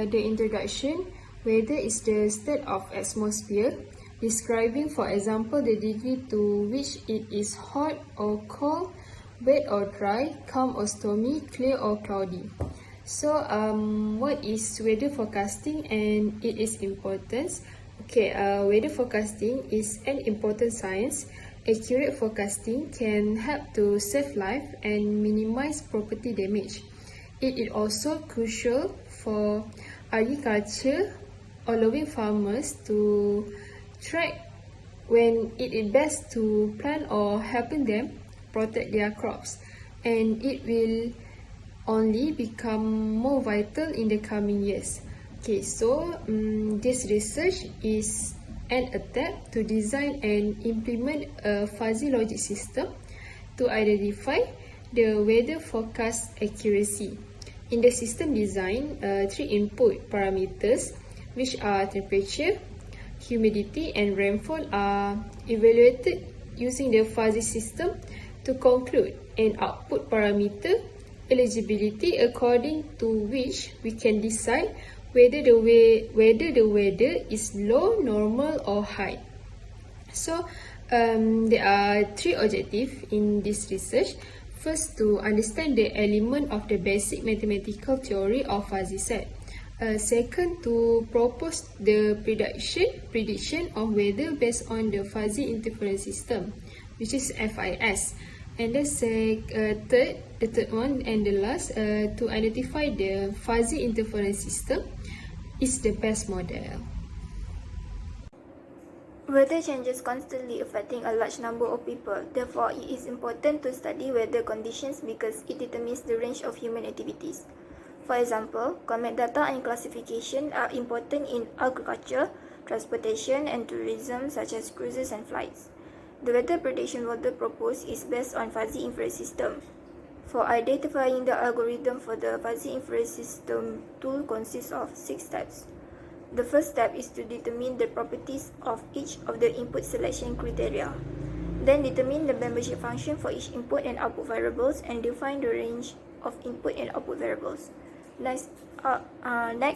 the introduction, weather is the state of atmosphere, describing, for example, the degree to which it is hot or cold, wet or dry, calm or stormy, clear or cloudy. So, what is weather forecasting and its importance? Okay, weather forecasting is an important science. Accurate forecasting can help to save life and minimize property damage. It is also crucial for agriculture, allowing farmers to track when it is best to plant or helping them protect their crops, and it will only become more vital in the coming years. Okay, so this research is an attempt to design and implement a fuzzy logic system to identify the weather forecast accuracy. In the system design, 3 input parameters, which are temperature, humidity, and rainfall, are evaluated using the fuzzy system to conclude an output parameter, eligibility, according to which we can decide whether the weather is low, normal, or high. So, there are 3 objectives in this research. First, to understand the element of the basic mathematical theory of fuzzy set. Second, to propose the prediction of weather based on the fuzzy interference system, which is FIS. And the third one and the last, to identify the fuzzy interference system is the best model. Weather changes constantly affecting a large number of people. Therefore, it is important to study weather conditions because it determines the range of human activities. For example, climate data and classification are important in agriculture, transportation, and tourism, such as cruises and flights. The weather prediction model proposed is based on fuzzy inference system. For identifying the algorithm for the fuzzy inference system tool consists of 6 steps. The first step is to determine the properties of each of the input selection criteria. Then determine the membership function for each input and output variables and define the range of input and output variables. Next,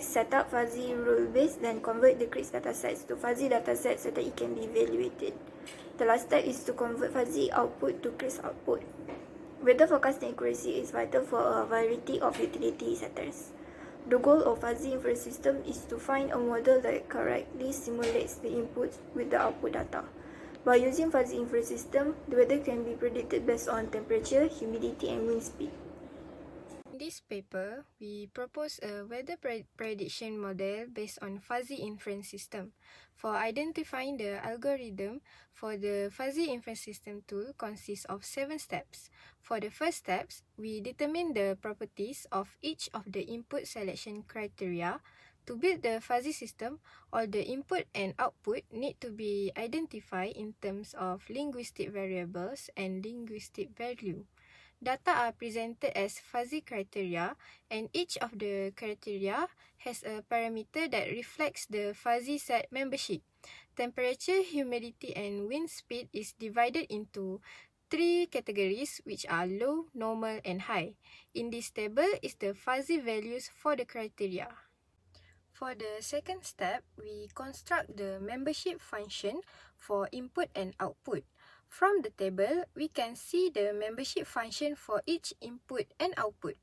set up fuzzy rule base, then convert the CRISP datasets to fuzzy datasets so that it can be evaluated. The last step is to convert fuzzy output to CRISP output. Weather forecasting accuracy is vital for a variety of utility sectors. The goal of fuzzy inference system is to find a model that correctly simulates the inputs with the output data. By using fuzzy inference system, the weather can be predicted based on temperature, humidity, and wind speed. In this paper, we propose a weather prediction model based on fuzzy inference system. For identifying the algorithm for the fuzzy inference system tool consists of 7 steps. For the first steps, we determine the properties of each of the input selection criteria. To build the fuzzy system, all the input and output need to be identified in terms of linguistic variables and linguistic value. Data are presented as fuzzy criteria, and each of the criteria has a parameter that reflects the fuzzy set membership. Temperature, humidity, and wind speed is divided into 3 categories, which are low, normal, and high. In this table is the fuzzy values for the criteria. For the second step, we construct the membership function for input and output. From the table, we can see the membership function for each input and output.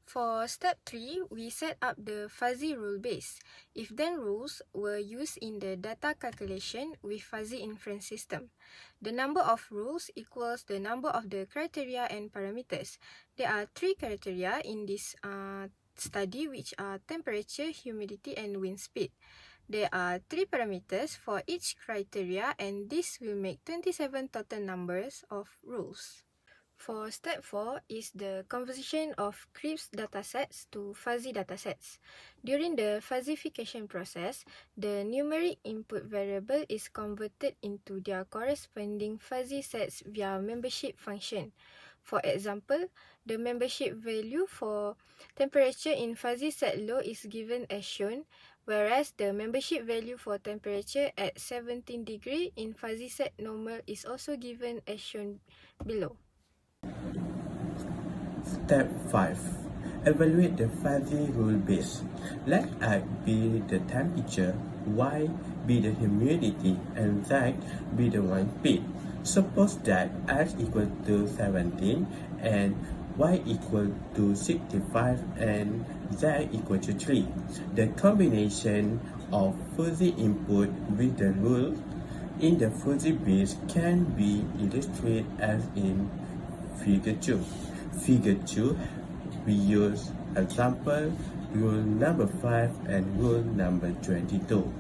For step 3, we set up the fuzzy rule base. If then rules were used in the data calculation with fuzzy inference system. The number of rules equals the number of the criteria and parameters. There are 3 criteria in this study, which are temperature, humidity, and wind speed. There are 3 parameters for each criteria, and this will make 27 total numbers of rules. For step 4 is the conversion of CRISP datasets to fuzzy datasets. During the fuzzification process, the numeric input variable is converted into their corresponding fuzzy sets via membership function. For example, The membership value for temperature in fuzzy set low is given as shown, whereas the membership value for temperature at 17 degree in fuzzy set normal is also given as shown below. Step 5. Evaluate the fuzzy rule base. Let X be the temperature, Y be the humidity, and Z be the one speed. Suppose that X equal to 17 and Y equal to 65 and Z equal to 3. The combination of fuzzy input with the rule in the fuzzy base can be illustrated as in Figure 2. Figure 2, we use example rule number 5 and rule number 22.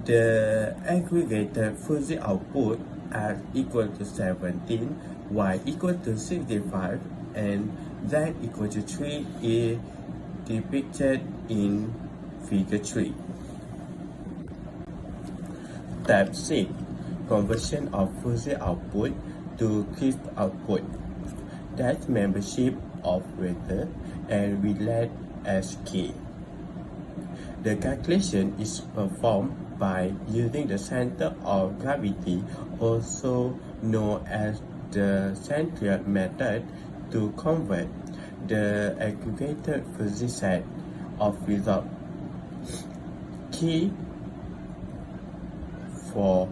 The aggregated fuzzy output X equal to 17, Y equal to 65, and Z equal to 3 is depicted in Figure 3. Step 6. Conversion of fuzzy output to crisp output. That's membership of weather and relate as K. The calculation is performed by using the center of gravity, also known as the centrifugal method, to convert the aggregated fuzzy set of result K for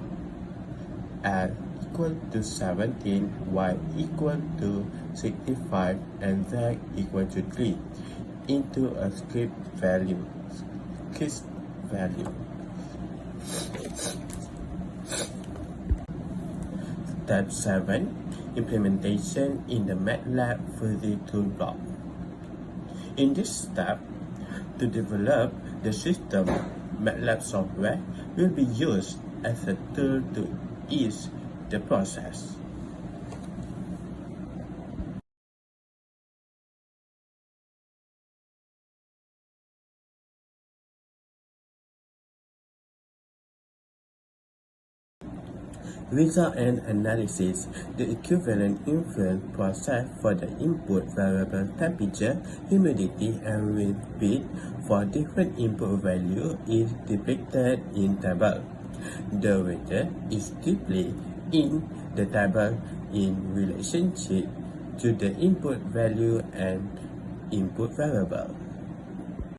X equal to 17, Y equal to 65, and Z equal to 3 into a crisp value. Step 7. Implementation in the MATLAB fuzzy toolbox. In this step, to develop the system, MATLAB software will be used as a tool to ease the process. Result and analysis. The equivalent inference process for the input variable temperature, humidity, and wind speed for different input value is depicted in table. The weather is displayed in the table in relationship to the input value and input variable.